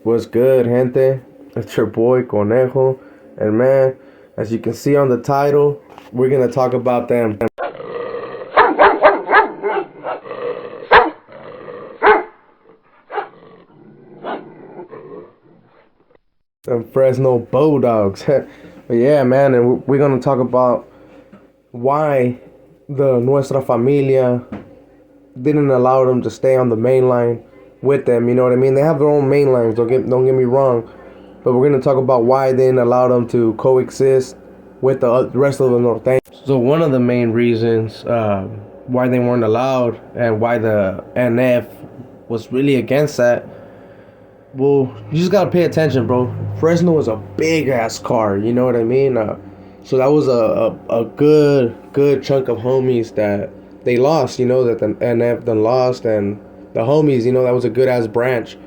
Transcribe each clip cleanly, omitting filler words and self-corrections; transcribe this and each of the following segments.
What's good, gente? It's your boy Conejo, and man, as you can see on the title, we're gonna talk about them Fresno Bulldogs. But yeah, man, and we're gonna talk about why the Nuestra Familia didn't allow them to stay on the main line with them. You know what I mean? They have their own main lines. Don't get me wrong, but we're gonna talk about why they didn't allow them to coexist with the rest of the norteños. So one of the main reasons why they weren't allowed and why the NF was really against that. Well, you just gotta pay attention, bro. Fresno was a big ass car. You know what I mean? So that was a good chunk of homies that they lost. You know that the NF done lost, and the homies. You know that was a good ass branch.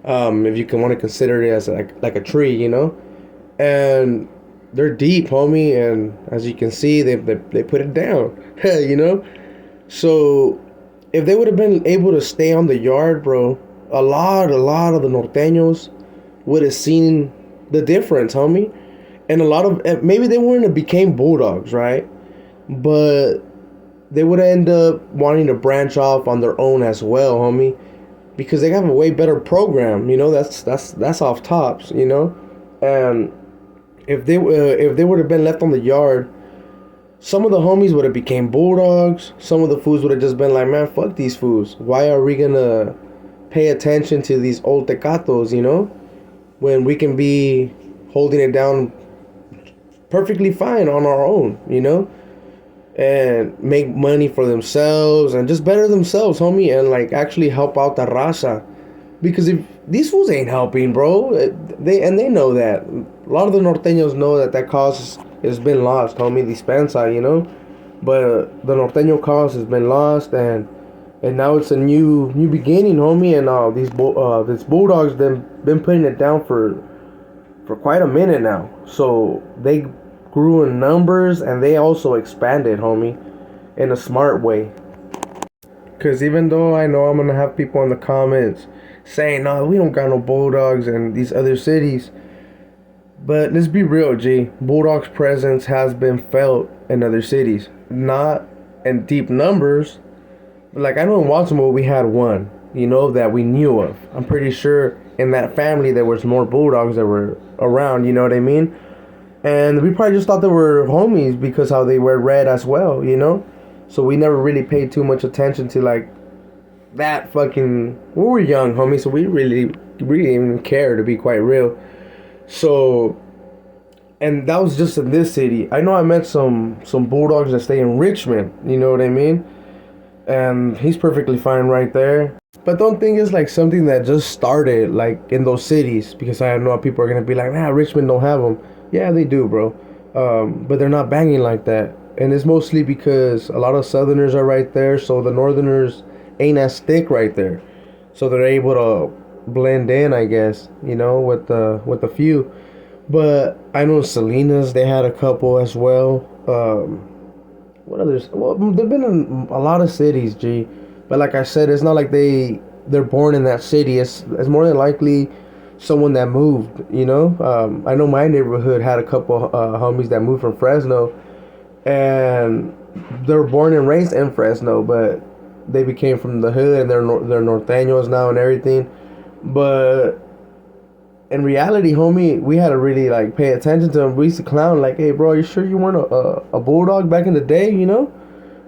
If you can want to consider it as like a tree, you know, and they're deep, homie, and as you can see, they put it down, you know. So if they would have been able to stay on the yard, bro, a lot of the norteños would have seen the difference, homie, and a lot of maybe they wouldn't have became Bulldogs, right? But they would end up wanting to branch off on their own as well, homie, because they have a way better program, you know. That's off tops, you know, and if they would have been left on the yard, some of the homies would have became Bulldogs. Some of the fools would have just been like, man, fuck these fools. Why are we gonna pay attention to these old tecatos, you know, when we can be holding it down perfectly fine on our own, you know, and make money for themselves and just better themselves, homie, and like actually help out the raza. Because if these fools ain't helping, bro, they know that. A lot of the norteños know that cause has been lost, homie, dispensa, you know. But the norteño cause has been lost, and now it's a new beginning, homie. And these Bulldogs been putting it down for quite a minute now. So they grew in numbers, and they also expanded, homie, in a smart way. Because even though I know I'm gonna have people in the comments saying, no, we don't got no Bulldogs in these other cities. But let's be real, G. Bulldogs' presence has been felt in other cities. Not in deep numbers. But like, I know in Baltimore we had one, you know, that we knew of. I'm pretty sure in that family there was more Bulldogs that were around, you know what I mean? And we probably just thought they were homies because how they wear red as well, you know? So we never really paid too much attention to like that fucking. We were young, homie, so we really didn't even care, to be quite real. So, and that was just in this city. I know I met some Bulldogs that stay in Richmond, you know what I mean? And he's perfectly fine right there. But don't think it's like something that just started like in those cities, because I know people are gonna be like, nah, Richmond don't have them. Yeah, they do, bro. But they're not banging like that. And it's mostly because a lot of Southerners are right there, so the Northerners ain't as thick right there. So they're able to blend in, I guess, you know, with a few. But I know Salinas, they had a couple as well. What others? Well, they've been in a lot of cities, G. But like I said, it's not like they're born in that city. It's more than likely someone that moved, you know. I know my neighborhood had a couple homies that moved from Fresno, and they're born and raised in Fresno, but they became from the hood, and they're norteños now and everything. But in reality, homie, we had to really like pay attention to him. We used to clown like, hey, bro, you sure you weren't a Bulldog back in the day, you know?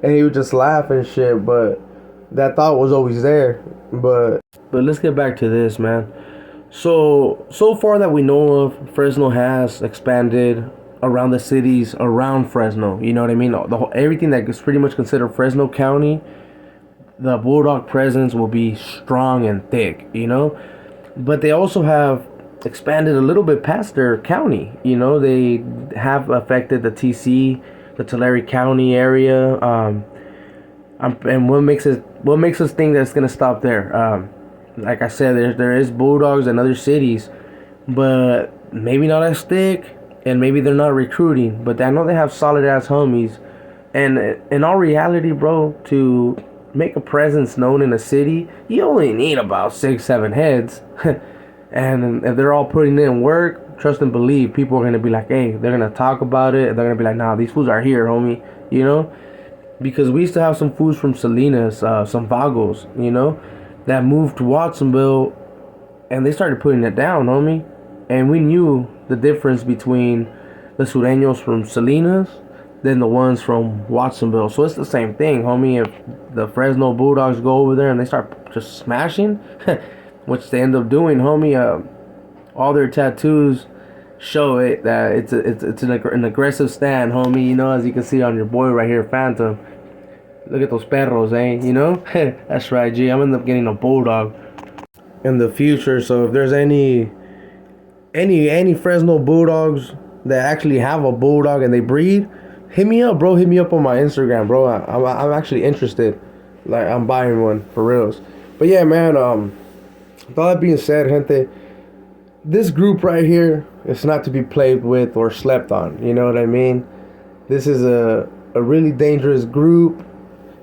And he would just laugh and shit, but that thought was always there. But let's get back to this, man. So far that we know of, Fresno has expanded around the cities around Fresno. You know what I mean? Everything that is pretty much considered Fresno County, the Bulldog presence will be strong and thick, you know? But they also have expanded a little bit past their county, you know? They have affected the TC, the Tulare County area, and what makes us think that it's gonna stop there? Like I said, there is Bulldogs in other cities, but maybe not as thick, and maybe they're not recruiting. But I know they have solid ass homies, and in all reality, bro, to make a presence known in a city, you only need about 6-7 heads. And if they're all putting in work, trust and believe, people are gonna be like, hey, they're gonna talk about it. They're gonna be like, nah, these fools are here, homie. You know, because we used to have some fools from Salinas, some Vagos, that moved to Watsonville, and they started putting it down, homie. And we knew the difference between the Sureños from Salinas than the ones from Watsonville. So it's the same thing, homie. If the Fresno Bulldogs go over there and they start just smashing, which they end up doing, homie, all their tattoos show it that it's an aggressive stand, homie. As you can see on your boy right here, Phantom. Look at those perros, eh? That's right, G. I'm end up getting a bulldog in the future. So if there's any Fresno Bulldogs that actually have a bulldog and they breed, hit me up, bro. Hit me up on my Instagram, bro. I'm actually interested. Like, I'm buying one for reals. But yeah, man. With all that being said, gente, this group right here is not to be played with or slept on. You know what I mean? This is a really dangerous group.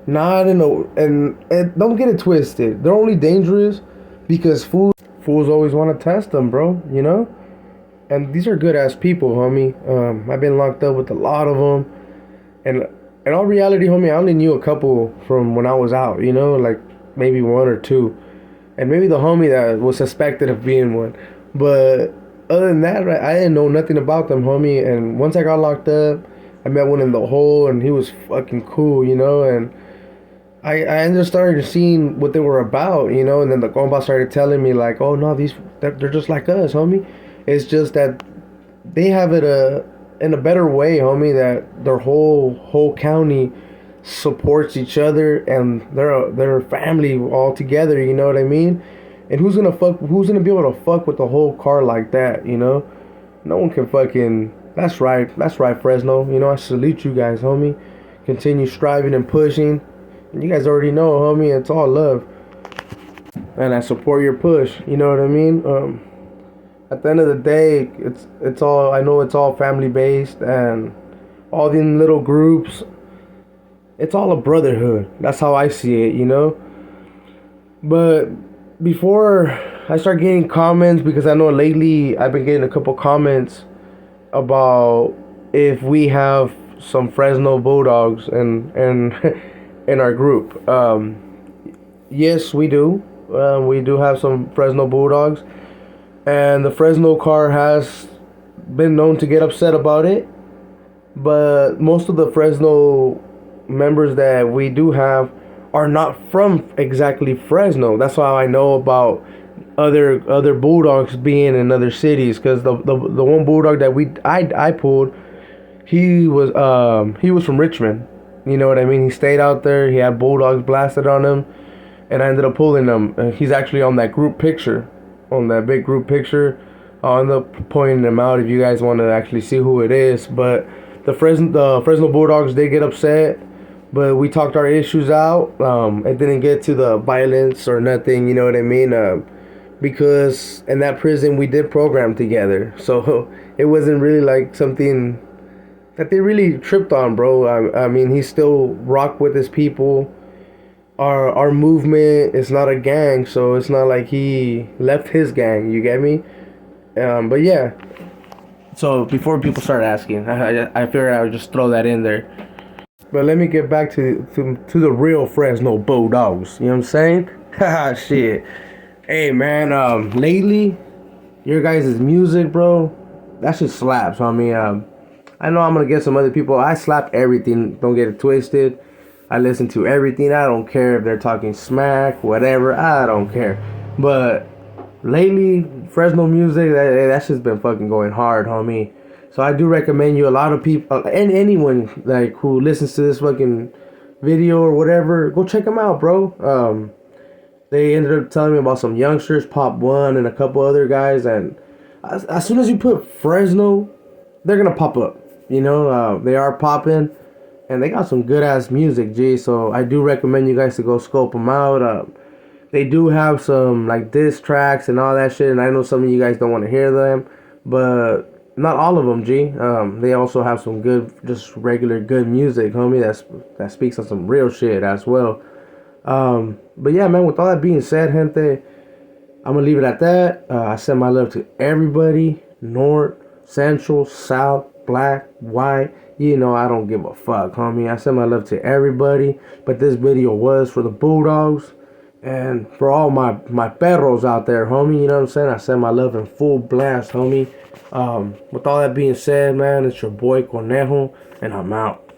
Not in a and don't get it twisted. They're only dangerous because fools always want to test them, bro. And these are good ass people, homie. I've been locked up with a lot of them, and in all reality, homie, I only knew a couple from when I was out. Like maybe one or two, and maybe the homie that was suspected of being one. But other than that, right, I didn't know nothing about them, homie. And once I got locked up, I met one in the hole, and he was fucking cool, and I ended up starting seeing what they were about, and then the compa started telling me like, oh no, they're just like us, homie. It's just that they have it in a better way, homie. That their whole county supports each other, and they're a family all together. You know what I mean? And who's gonna be able to fuck with the whole car like that? No one can fucking. That's right, Fresno. I salute you guys, homie. Continue striving and pushing. And you guys already know, homie, it's all love. And I support your push, you know what I mean? At the end of the day, it's all, I know it's all family based, and all these little groups, it's all a brotherhood. That's how I see it. But before I start getting comments, because I know lately I've been getting a couple comments about if we have some Fresno Bulldogs and in our group. Yes, we do. We do have some Fresno Bulldogs, and the Fresno car has been known to get upset about it. But most of the Fresno members that we do have are not from exactly Fresno. That's why I know about other Bulldogs being in other cities. Because the one Bulldog that I pulled, he was from Richmond. You know what I mean? He stayed out there. He had Bulldogs blasted on him, and I ended up pulling him. He's actually on that group picture, on that big group picture. I'll end up pointing him out if you guys want to actually see who it is. But the Fresno Bulldogs did get upset, but we talked our issues out. It didn't get to the violence or nothing. You know what I mean? Because in that prison we did program together, so it wasn't really like something that they really tripped on, bro. I mean, he still rocked with his people. Our movement is not a gang, so it's not like he left his gang. You get me? But yeah. So before people start asking, I figured I would just throw that in there. But let me get back to the real Fresno Bulldogs. You know what I'm saying? Haha, shit. Hey man, lately, your guys' music, bro, that shit slaps. I mean, I know I'm gonna get some other people. I slap everything. Don't get it twisted. I listen to everything. I don't care if they're talking smack, whatever. I don't care. But lately, Fresno music, that shit's been fucking going hard, homie. So I do recommend you, a lot of people, and anyone like who listens to this fucking video or whatever, go check them out, bro. They ended up telling me about some youngsters, Pop One, and a couple other guys, and as soon as you put Fresno, they're gonna pop up. They are popping, and they got some good ass music, G. So I do recommend you guys to go scope them out. They do have some like diss tracks and all that shit, and I know some of you guys don't want to hear them, but not all of them, G. They also have some good, just regular good music, homie. That speaks on some real shit as well. But yeah, man. With all that being said, gente, I'm gonna leave it at that. I send my love to everybody, North, Central, South, Black, White. You know I don't give a fuck, homie. I send my love to everybody. But this video was for the Bulldogs and for all my perros out there, homie. You know what I'm saying? I send my love in full blast, homie. With all that being said, man, it's your boy Conejo, and I'm out.